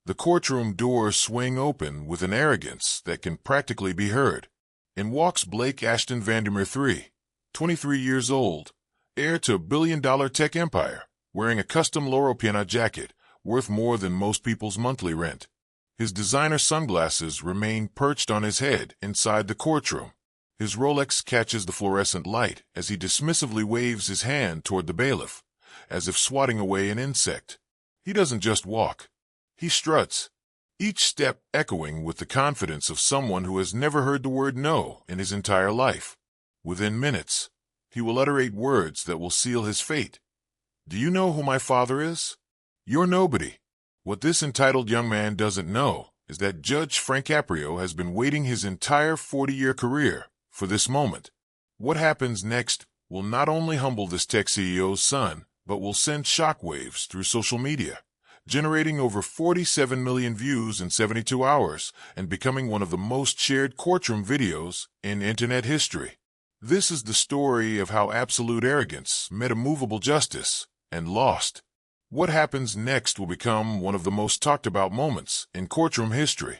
The courtroom doors swing open with an arrogance that can practically be heard. In walks Blake Ashton Vandermeer III, 23 years old, heir to a billion-dollar tech empire, wearing a custom Loro Piana jacket worth more than most people's monthly rent. His designer sunglasses remain perched on his head inside the courtroom. His Rolex catches the fluorescent light as he dismissively waves his hand toward the bailiff, as if swatting away an insect. He doesn't just walk. He struts, each step echoing with the confidence of someone who has never heard the word no in his entire life. Within minutes, he will utter 8 words that will seal his fate. Do you know who my father is? You're nobody. What this entitled young man doesn't know is that Judge Frank Caprio has been waiting his entire 40-year career for this moment. What happens next will not only humble this tech CEO's son, but will send shockwaves through social media, generating over 47 million views in 72 hours and becoming one of the most shared courtroom videos in internet history. This is the story of how absolute arrogance met immovable justice and lost. What happens next will become one of the most talked about moments in courtroom history.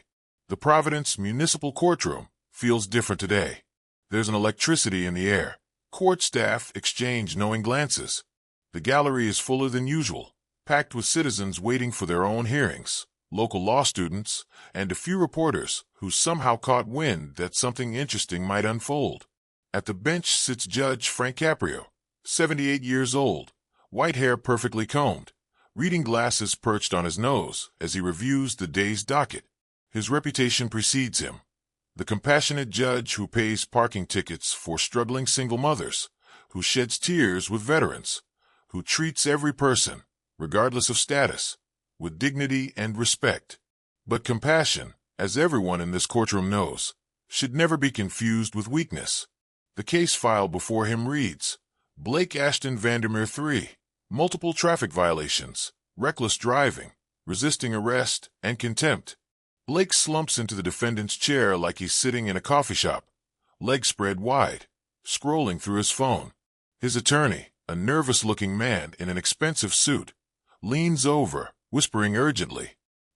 The Providence Municipal Courtroom feels different today. There's an electricity in the air. Court staff exchange knowing glances. The gallery is fuller than usual, packed with citizens waiting for their own hearings, local law students, and a few reporters who somehow caught wind that something interesting might unfold. At the bench sits Judge Frank Caprio, 78 years old, white hair perfectly combed, reading glasses perched on his nose as he reviews the day's docket. His reputation precedes him. The compassionate judge who pays parking tickets for struggling single mothers, who sheds tears with veterans, who treats every person, regardless of status, with dignity and respect. But compassion, as everyone in this courtroom knows, should never be confused with weakness. The case file before him reads, Blake Ashton Vandermeer III, multiple traffic violations, reckless driving, resisting arrest, and contempt. Blake slumps into the defendant's chair like he's sitting in a coffee shop, legs spread wide, scrolling through his phone. His attorney, a nervous-looking man in an expensive suit, leans over, whispering urgently.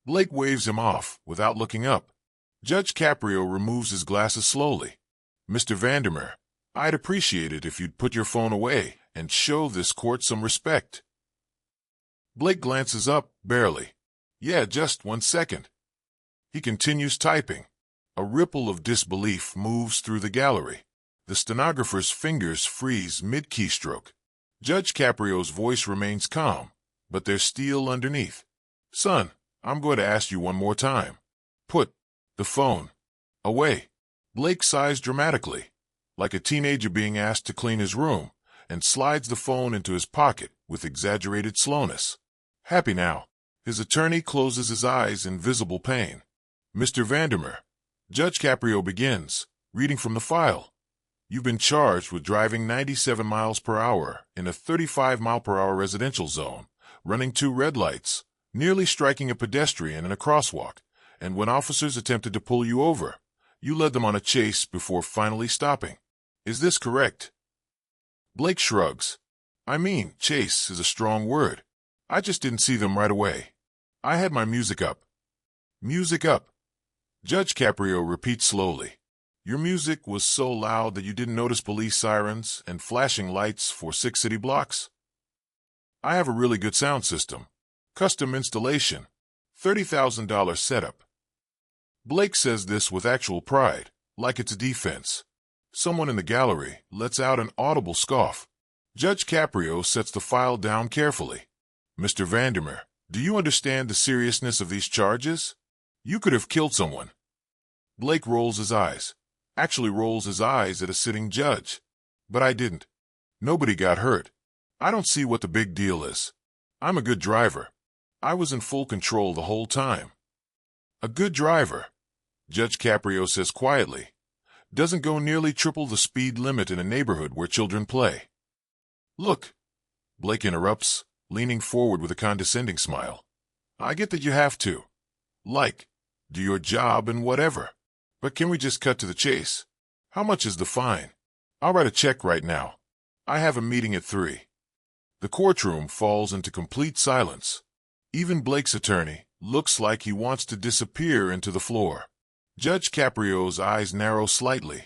Blake waves him off without looking up. Judge Caprio removes his glasses slowly. Mr. Vandermeer, I'd appreciate it if you'd put your phone away and show this court some respect. Blake glances up, barely. Yeah, just 1 second. He continues typing. A ripple of disbelief moves through the gallery. The stenographer's fingers freeze mid-keystroke. Judge Caprio's voice remains calm, but there's steel underneath. Son, I'm going to ask you one more time. Put the phone away. Blake sighs dramatically, like a teenager being asked to clean his room, and slides the phone into his pocket with exaggerated slowness. Happy now. His attorney closes his eyes in visible pain. Mr. Vandermeer, Judge Caprio begins, reading from the file. You've been charged with driving 97 miles per hour in a 35-mile-per-hour residential zone, running 2 red lights, nearly striking a pedestrian in a crosswalk, and when officers attempted to pull you over, you led them on a chase before finally stopping. Is this correct? Blake shrugs. I mean, chase is a strong word. I just didn't see them right away. I had my music up. Music up. Judge Caprio repeats slowly. Your music was so loud that you didn't notice police sirens and flashing lights for 6 city blocks? I have a really good sound system. Custom installation. $30,000 setup. Blake says this with actual pride, like it's a defense. Someone in the gallery lets out an audible scoff. Judge Caprio sets the file down carefully. Mr. Vandermeer, do you understand the seriousness of these charges? You could have killed someone. Blake rolls his eyes. Actually rolls his eyes at a sitting judge. But I didn't. Nobody got hurt. I don't see what the big deal is. I'm a good driver. I was in full control the whole time. A good driver, Judge Caprio says quietly, doesn't go nearly triple the speed limit in a neighborhood where children play. Look, Blake interrupts, leaning forward with a condescending smile. I get that you have to. Do your job and whatever. But can we just cut to the chase? How much is the fine? I'll write a check right now. I have a meeting at 3. The courtroom falls into complete silence. Even Blake's attorney, Looks like he wants to disappear into the floor. Judge Caprio's eyes narrow slightly,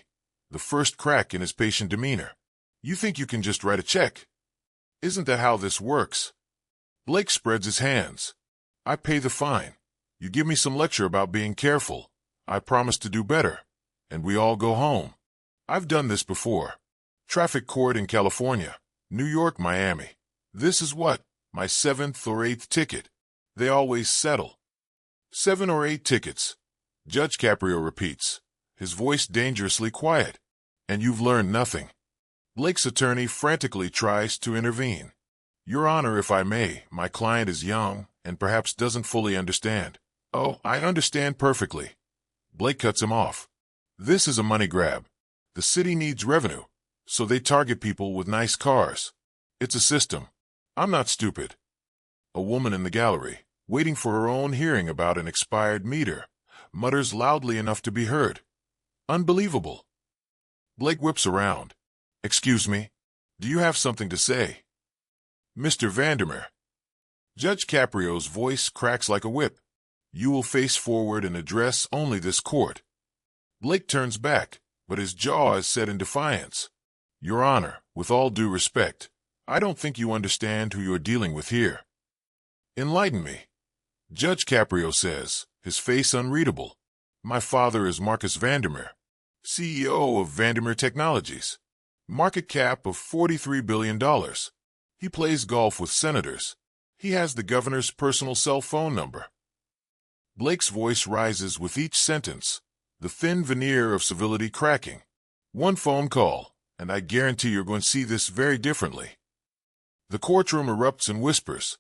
the first crack in his patient demeanor. You think you can just write a check? Isn't that how this works? Blake spreads his hands. I pay the fine. You give me some lecture about being careful. I promise to do better. And we all go home. I've done this before. Traffic court in California, New York, Miami. This is what? My 7th or 8th ticket. They always settle. 7 or 8 tickets. Judge Caprio repeats, his voice dangerously quiet. And you've learned nothing. Blake's attorney frantically tries to intervene. Your Honor, if I may, my client is young and perhaps doesn't fully understand. Oh, I understand perfectly. Blake cuts him off. This is a money grab. The city needs revenue, so they target people with nice cars. It's a system. I'm not stupid. A woman in the gallery, waiting for her own hearing about an expired meter, mutters loudly enough to be heard. Unbelievable. Blake whips around. Excuse me, do you have something to say? Mr. Vandermeer. Judge Caprio's voice cracks like a whip. You will face forward and address only this court. Blake turns back, but his jaw is set in defiance. Your Honor, with all due respect, I don't think you understand who you're dealing with here. Enlighten me. Judge Caprio says, his face unreadable. My father is Marcus Vandermeer, CEO of Vandermeer Technologies. Market cap of $43 billion. He plays golf with senators. He has the governor's personal cell phone number. Blake's voice rises with each sentence, the thin veneer of civility cracking. One phone call, and I guarantee you're going to see this very differently. The courtroom erupts in whispers.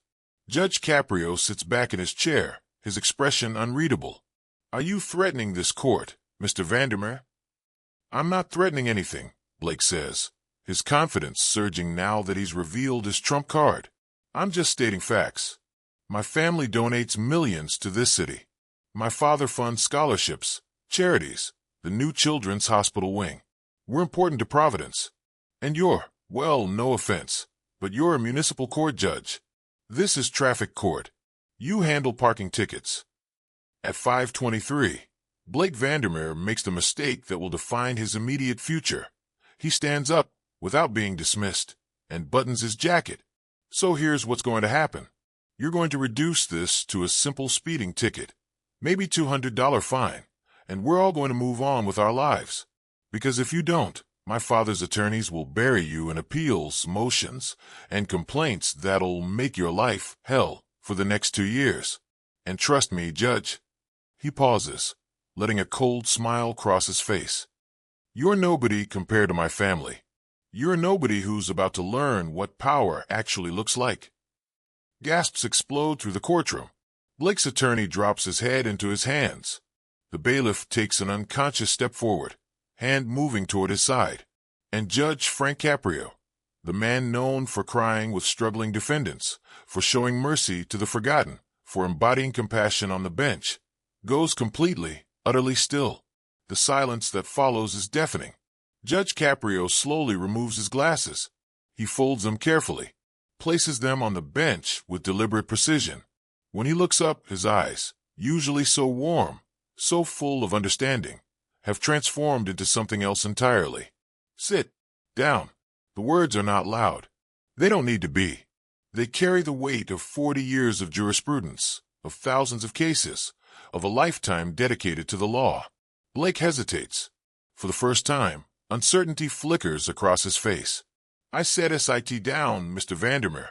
Judge Caprio sits back in his chair, his expression unreadable. Are you threatening this court, Mr. Vandermeer? I'm not threatening anything, Blake says, his confidence surging now that he's revealed his trump card. I'm just stating facts. My family donates millions to this city. My father funds scholarships, charities, the new children's hospital wing. We're important to Providence. And you're, well, no offense, but you're a municipal court judge. This is traffic court. You handle parking tickets. At 5:23, Blake Vandermeer makes the mistake that will define his immediate future. He stands up, without being dismissed, and buttons his jacket. So here's what's going to happen. You're going to reduce this to a simple speeding ticket, maybe $200 fine, and we're all going to move on with our lives. Because if you don't, my father's attorneys will bury you in appeals, motions, and complaints that'll make your life hell for the next 2 years. And trust me, Judge. He pauses, letting a cold smile cross his face. You're nobody compared to my family. You're nobody who's about to learn what power actually looks like. Gasps explode through the courtroom. Blake's attorney drops his head into his hands. The bailiff takes an unconscious step forward, hand moving toward his side. And Judge Frank Caprio, the man known for crying with struggling defendants, for showing mercy to the forgotten, for embodying compassion on the bench, goes completely, utterly still. The silence that follows is deafening. Judge Caprio slowly removes his glasses. He folds them carefully, places them on the bench with deliberate precision. When he looks up, his eyes, usually so warm, so full of understanding, have transformed into something else entirely. Sit down. The words are not loud. They don't need to be. They carry the weight of 40 years of jurisprudence, of thousands of cases, of a lifetime dedicated to the law. Blake hesitates. For the first time, uncertainty flickers across his face. I said sit down, Mr. Vandermeer.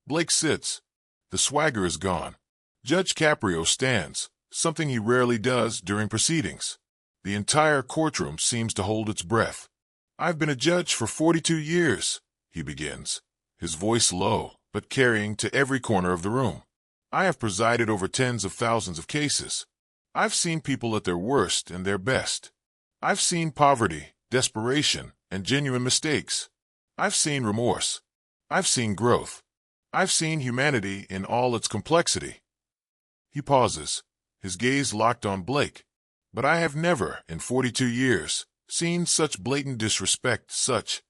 Blake sits. The swagger is gone. Judge Caprio stands, something he rarely does during proceedings. The entire courtroom seems to hold its breath. I've been a judge for 42 years, he begins, his voice low, but carrying to every corner of the room. I have presided over tens of thousands of cases. I've seen people at their worst and their best. I've seen poverty, desperation, and genuine mistakes. I've seen remorse. I've seen growth. I've seen humanity in all its complexity. He pauses, his gaze locked on Blake. But I have never, in 42 years, seen such blatant disrespect, such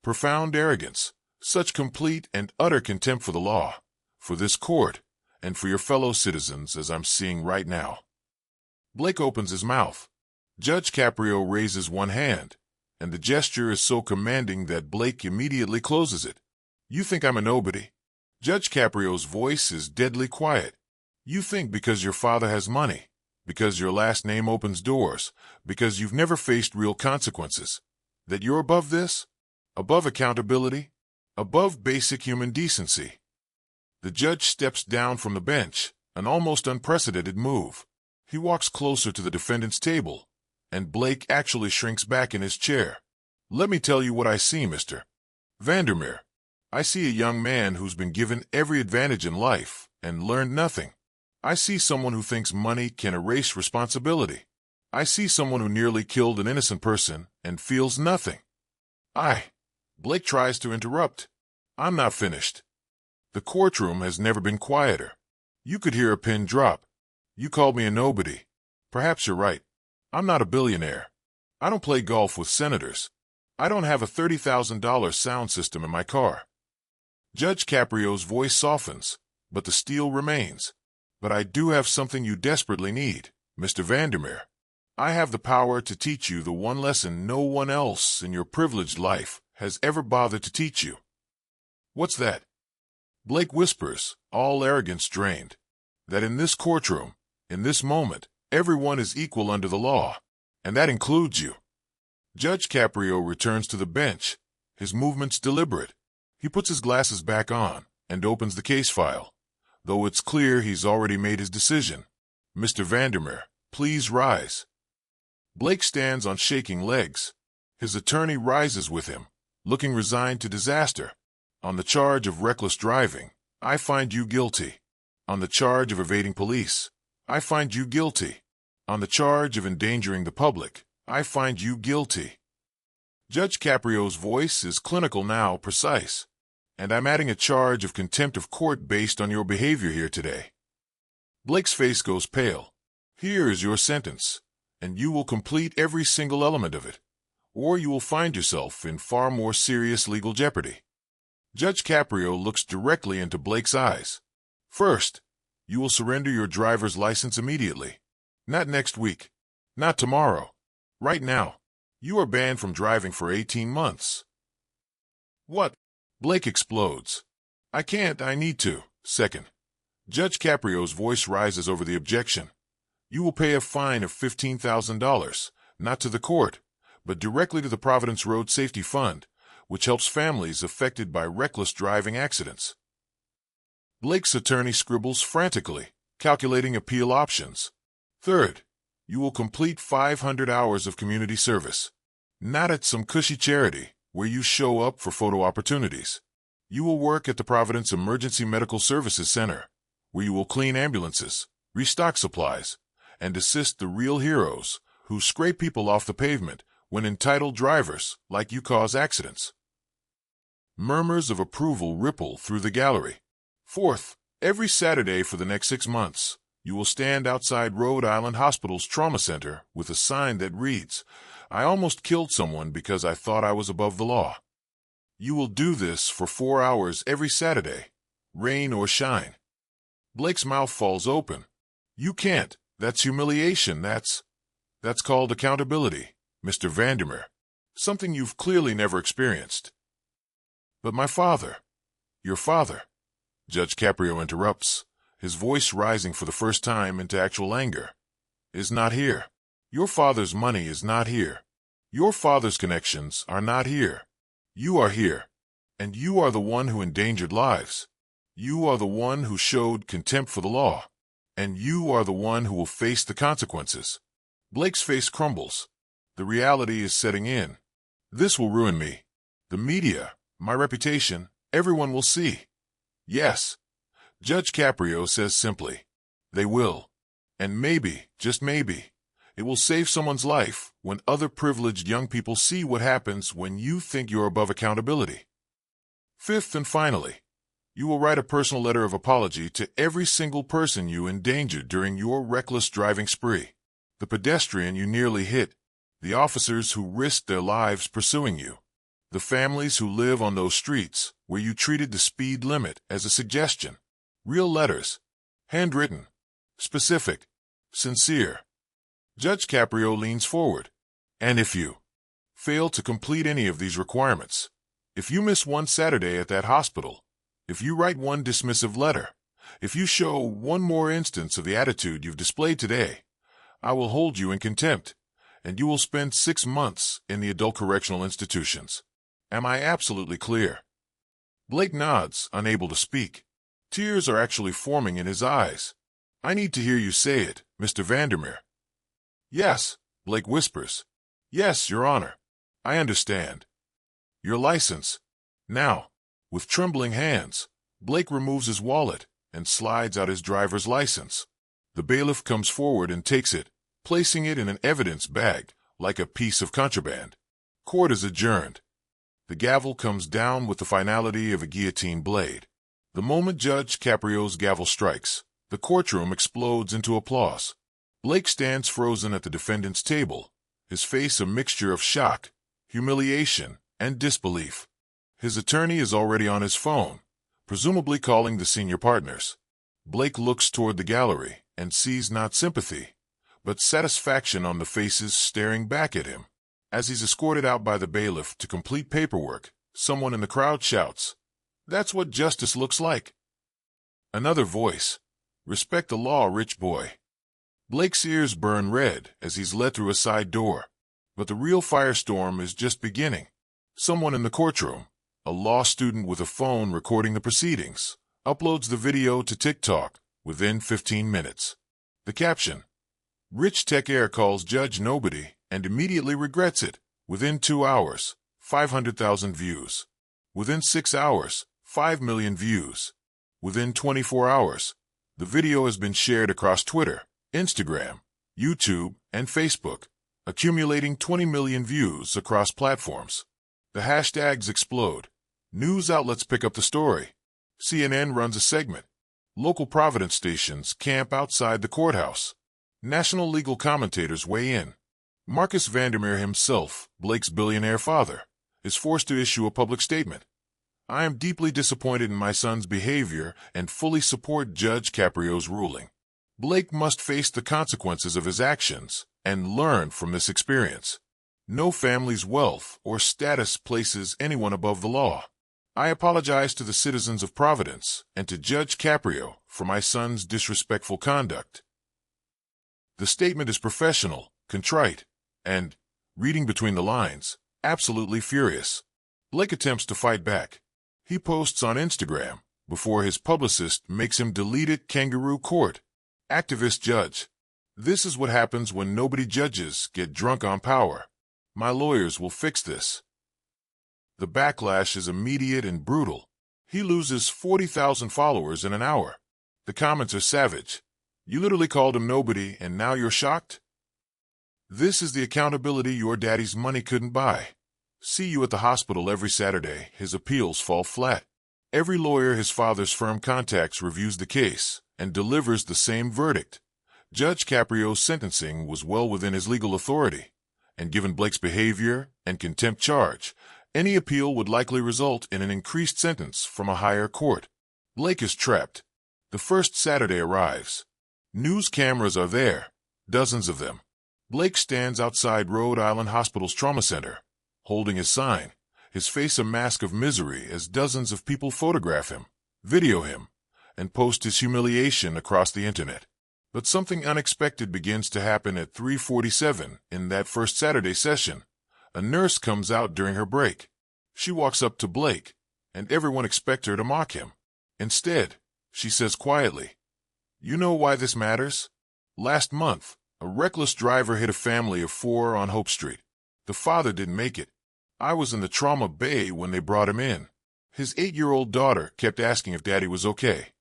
profound arrogance, such complete and utter contempt for the law, for this court, and for your fellow citizens as I'm seeing right now. Blake opens his mouth. Judge Caprio raises one hand, and the gesture is so commanding that Blake immediately closes it. You think I'm a nobody? Judge Caprio's voice is deadly quiet. You think because your father has money, because your last name opens doors, because you've never faced real consequences, that you're above this? Above accountability? Above basic human decency? The judge steps down from the bench, an almost unprecedented move. He walks closer to the defendant's table, and Blake actually shrinks back in his chair. Let me tell you what I see, Mr. Vandermeer. I see a young man who's been given every advantage in life and learned nothing. I see someone who thinks money can erase responsibility. I see someone who nearly killed an innocent person and feels nothing. Blake tries to interrupt. I'm not finished. The courtroom has never been quieter. You could hear a pin drop. You called me a nobody. Perhaps you're right. I'm not a billionaire. I don't play golf with senators. I don't have a $30,000 sound system in my car. Judge Caprio's voice softens, but the steel remains. But I do have something you desperately need, Mr. Vandermeer. I have the power to teach you the one lesson no one else in your privileged life has ever bothered to teach you. What's that? Blake whispers, all arrogance drained, that in this courtroom, in this moment, everyone is equal under the law, and that includes you. Judge Caprio returns to the bench, his movements deliberate. He puts his glasses back on and opens the case file, though it's clear he's already made his decision. Mr. Vandermeer, please rise. Blake stands on shaking legs. His attorney rises with him, looking resigned to disaster. On the charge of reckless driving, I find you guilty. On the charge of evading police, I find you guilty. On the charge of endangering the public, I find you guilty. Judge Caprio's voice is clinical now, precise. And I'm adding a charge of contempt of court based on your behavior here today. Blake's face goes pale. Here is your sentence, and you will complete every single element of it, or you will find yourself in far more serious legal jeopardy. Judge Caprio looks directly into Blake's eyes. First, you will surrender your driver's license immediately. Not next week. Not tomorrow. Right now. You are banned from driving for 18 months. What? Blake explodes. I can't, I need to. Second, Judge Caprio's voice rises over the objection. You will pay a fine of $15,000, not to the court, but directly to the Providence Road Safety Fund, which helps families affected by reckless driving accidents. Blake's attorney scribbles frantically, calculating appeal options. Third, you will complete 500 hours of community service. Not at some cushy charity, where you show up for photo opportunities. You will work at the Providence Emergency Medical Services Center, where you will clean ambulances, restock supplies, and assist the real heroes who scrape people off the pavement when entitled drivers like you cause accidents. Murmurs of approval ripple through the gallery. Fourth, every Saturday for the next 6 months, you will stand outside Rhode Island Hospital's trauma center with a sign that reads, I almost killed someone because I thought I was above the law. You will do this for 4 hours every Saturday, rain or shine. Blake's mouth falls open. You can't. That's humiliation. That's called accountability, Mr. Vandermeer. Something you've clearly never experienced. But my father, your father, Judge Caprio interrupts, his voice rising for the first time into actual anger, is not here. Your father's money is not here. Your father's connections are not here. You are here. And you are the one who endangered lives. You are the one who showed contempt for the law. And you are the one who will face the consequences. Blake's face crumbles. The reality is setting in. This will ruin me. The media, my reputation, everyone will see. Yes. Judge Caprio says simply, they will. And maybe, just maybe, it will save someone's life when other privileged young people see what happens when you think you're above accountability. Fifth and finally, you will write a personal letter of apology to every single person you endangered during your reckless driving spree. The pedestrian you nearly hit, the officers who risked their lives pursuing you, the families who live on those streets where you treated the speed limit as a suggestion. Real letters. Handwritten. Specific. Sincere. Judge Caprio leans forward. And if you fail to complete any of these requirements, if you miss one Saturday at that hospital, if you write one dismissive letter, if you show one more instance of the attitude you've displayed today, I will hold you in contempt, and you will spend 6 months in the adult correctional institutions. Am I absolutely clear? Blake nods, unable to speak. Tears are actually forming in his eyes. I need to hear you say it, Mr. Vandermeer. Yes, Blake whispers. Yes, Your Honor. I understand. Your license. Now, with trembling hands, Blake removes his wallet and slides out his driver's license. The bailiff comes forward and takes it, placing it in an evidence bag, like a piece of contraband. Court is adjourned. The gavel comes down with the finality of a guillotine blade. The moment Judge Caprio's gavel strikes, the courtroom explodes into applause. Blake stands frozen at the defendant's table, his face a mixture of shock, humiliation, and disbelief. His attorney is already on his phone, presumably calling the senior partners. Blake looks toward the gallery and sees not sympathy, but satisfaction on the faces staring back at him. As he's escorted out by the bailiff to complete paperwork, someone in the crowd shouts, "That's what justice looks like." Another voice, "Respect the law, rich boy." Blake's ears burn red as he's led through a side door. But the real firestorm is just beginning. Someone in the courtroom, a law student with a phone recording the proceedings, uploads the video to TikTok within 15 minutes. The caption, "Rich Tech Air calls Judge Nobody and immediately regrets it. Within 2 hours, 500,000 views. Within 6 hours, 5 million views. Within 24 hours, the video has been shared across Twitter, Instagram, YouTube, and Facebook, accumulating 20 million views across platforms. The hashtags explode. News outlets pick up the story. CNN runs a segment. Local Providence stations camp outside the courthouse. National legal commentators weigh in. Marcus Vandermeer himself, Blake's billionaire father, is forced to issue a public statement. "I am deeply disappointed in my son's behavior and fully support Judge Caprio's ruling. Blake must face the consequences of his actions and learn from this experience. No family's wealth or status places anyone above the law. I apologize to the citizens of Providence and to Judge Caprio for my son's disrespectful conduct." The statement is professional, contrite, and, reading between the lines, absolutely furious. Blake attempts to fight back. He posts on Instagram before his publicist makes him delete it. Kangaroo Court. Activist judge. This is what happens when nobody judges get drunk on power. My lawyers will fix this. The backlash is immediate and brutal. He loses 40,000 followers in an hour. The comments are savage. "You literally called him nobody and now you're shocked? This is the accountability your daddy's money couldn't buy. See you at the hospital every Saturday." His appeals fall flat. Every lawyer his father's firm contacts reviews the case and delivers the same verdict. Judge Caprio's sentencing was well within his legal authority, and given Blake's behavior and contempt charge, any appeal would likely result in an increased sentence from a higher court. Blake is trapped. The first Saturday arrives. News cameras are there, dozens of them. Blake stands outside Rhode Island Hospital's trauma center, holding his sign, his face a mask of misery as dozens of people photograph him, video him, and post his humiliation across the internet. But something unexpected begins to happen at 3:47 in that first Saturday session. A nurse comes out during her break. She walks up to Blake, and everyone expects her to mock him. Instead, she says quietly, "You know why this matters? Last month, a reckless driver hit a family of 4 on Hope Street. The father didn't make it. I was in the trauma bay when they brought him in. His 8-year-old daughter kept asking if Daddy was okay."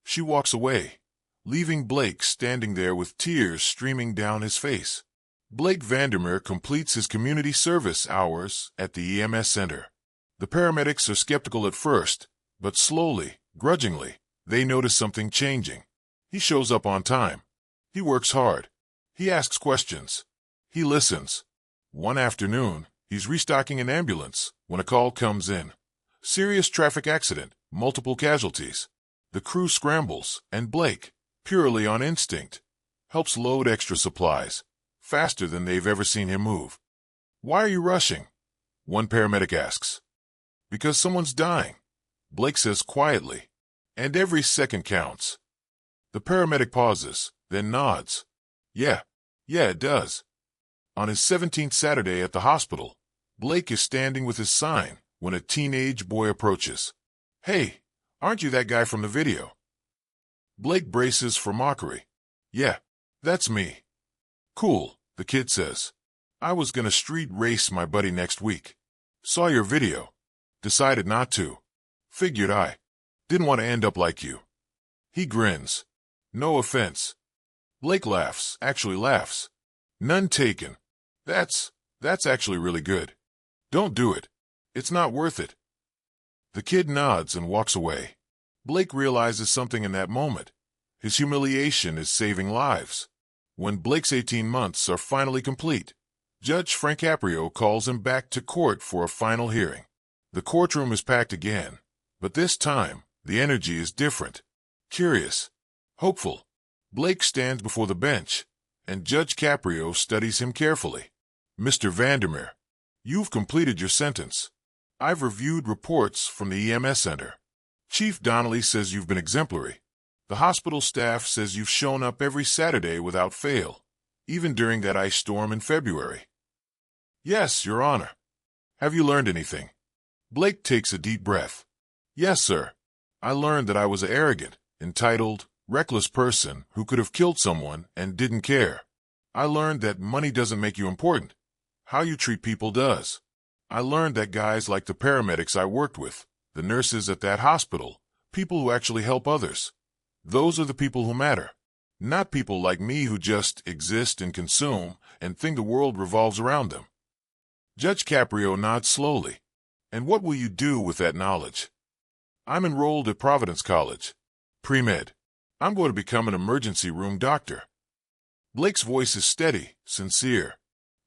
She walks away, leaving Blake standing there with tears streaming down his face. Blake Vandermeer completes his community service hours at the EMS center. The paramedics are skeptical at first, but slowly, grudgingly, they notice something changing. He shows up on time. He works hard. He asks questions. He listens. One afternoon, he's restocking an ambulance when a call comes in. Serious traffic accident, multiple casualties. The crew scrambles, and Blake, purely on instinct, helps load extra supplies, faster than they've ever seen him move. "Why are you rushing?" one paramedic asks. "Because someone's dying," Blake says quietly, "and every second counts." The paramedic pauses, then nods. Yeah, it does." On his 17th Saturday at the hospital, Blake is standing with his sign when a teenage boy approaches. "Hey, aren't you that guy from the video?" Blake braces for mockery. "Yeah, that's me." "Cool," the kid says. "I was gonna street race my buddy next week. Saw your video. Decided not to. Figured I didn't want to end up like you." He grins. "No offense." Blake laughs, actually laughs. "None taken. That's actually really good. Don't do it. It's not worth it." The kid nods and walks away. Blake realizes something in that moment. His humiliation is saving lives. When Blake's 18 months are finally complete, Judge Frank Caprio calls him back to court for a final hearing. The courtroom is packed again, but this time, the energy is different. Curious, hopeful. Blake stands before the bench, and Judge Caprio studies him carefully. "Mr. Vandermeer, you've completed your sentence. I've reviewed reports from the EMS center. Chief Donnelly says you've been exemplary. The hospital staff says you've shown up every Saturday without fail, even during that ice storm in February." "Yes, Your Honor." "Have you learned anything?" Blake takes a deep breath. "Yes, sir. I learned that I was an arrogant, entitled, reckless person who could have killed someone and didn't care. I learned that money doesn't make you important. How you treat people does. I learned that guys like the paramedics I worked with, the nurses at that hospital, people who actually help others, those are the people who matter. Not people like me who just exist and consume and think the world revolves around them." Judge Caprio nods slowly. "And what will you do with that knowledge?" "I'm enrolled at Providence College. Pre-med. I'm going to become an emergency room doctor." Blake's voice is steady, sincere.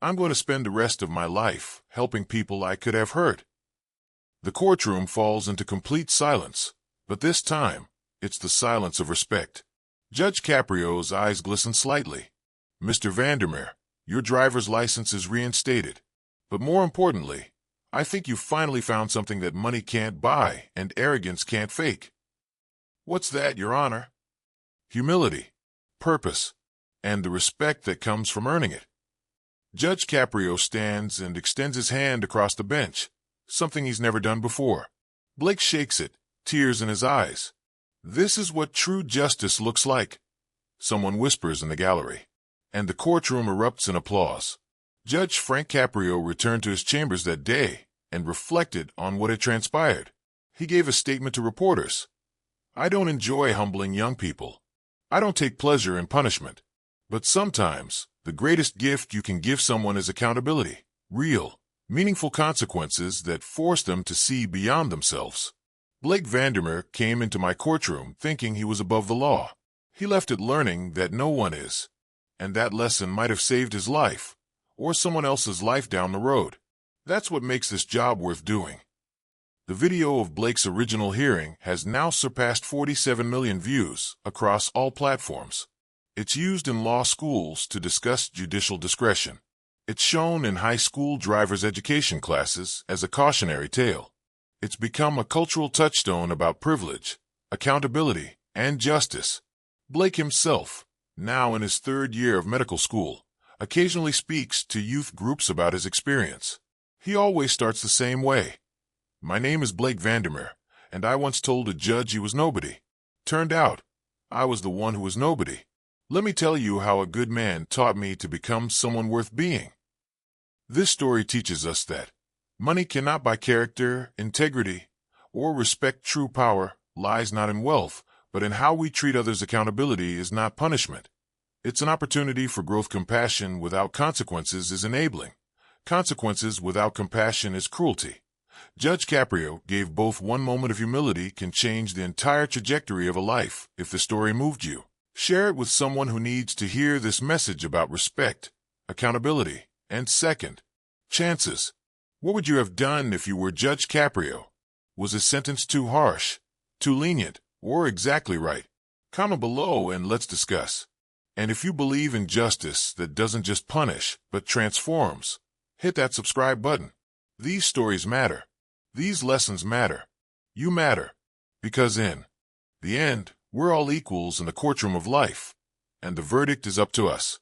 "I'm going to spend the rest of my life helping people I could have hurt." The courtroom falls into complete silence, but this time, it's the silence of respect. Judge Caprio's eyes glisten slightly. "Mr. Vandermeer, your driver's license is reinstated. But more importantly, I think you've finally found something that money can't buy and arrogance can't fake." "What's that, Your Honor?" "Humility, purpose, and the respect that comes from earning it." Judge Caprio stands and extends his hand across the bench, something he's never done before. Blake shakes it, tears in his eyes. "This is what true justice looks like," someone whispers in the gallery, and the courtroom erupts in applause. Judge Frank Caprio returned to his chambers that day and reflected on what had transpired. He gave a statement to reporters. "I don't enjoy humbling young people. I don't take pleasure in punishment. But sometimes, the greatest gift you can give someone is accountability, real, meaningful consequences that force them to see beyond themselves." Blake Vandermeer came into my courtroom thinking he was above the law. He left it learning that no one is, and that lesson might have saved his life, or someone else's life down the road. That's what makes this job worth doing. The video of Blake's original hearing has now surpassed 47 million views across all platforms. It's used in law schools to discuss judicial discretion. It's shown in high school driver's education classes as a cautionary tale. It's become a cultural touchstone about privilege, accountability, and justice. Blake himself, now in his 3rd year of medical school, occasionally speaks to youth groups about his experience. He always starts the same way. "My name is Blake Vandermeer, and I once told a judge he was nobody. Turned out, I was the one who was nobody. Let me tell you how a good man taught me to become someone worth being." This story teaches us that money cannot buy character, integrity, or respect. True power lies not in wealth, but in how we treat others. Accountability is not punishment. It's an opportunity for growth. Compassion without consequences is enabling. Consequences without compassion is cruelty. Judge Caprio gave both. One moment of humility can change the entire trajectory of a life. If the story moved you, share it with someone who needs to hear this message about respect, accountability, and second chances. What would you have done if you were Judge Caprio? Was his sentence too harsh, too lenient, or exactly right? Comment below and let's discuss. And if you believe in justice that doesn't just punish, but transforms, hit that subscribe button. These stories matter. These lessons matter. You matter. Because in the end, we're all equals in the courtroom of life, and the verdict is up to us.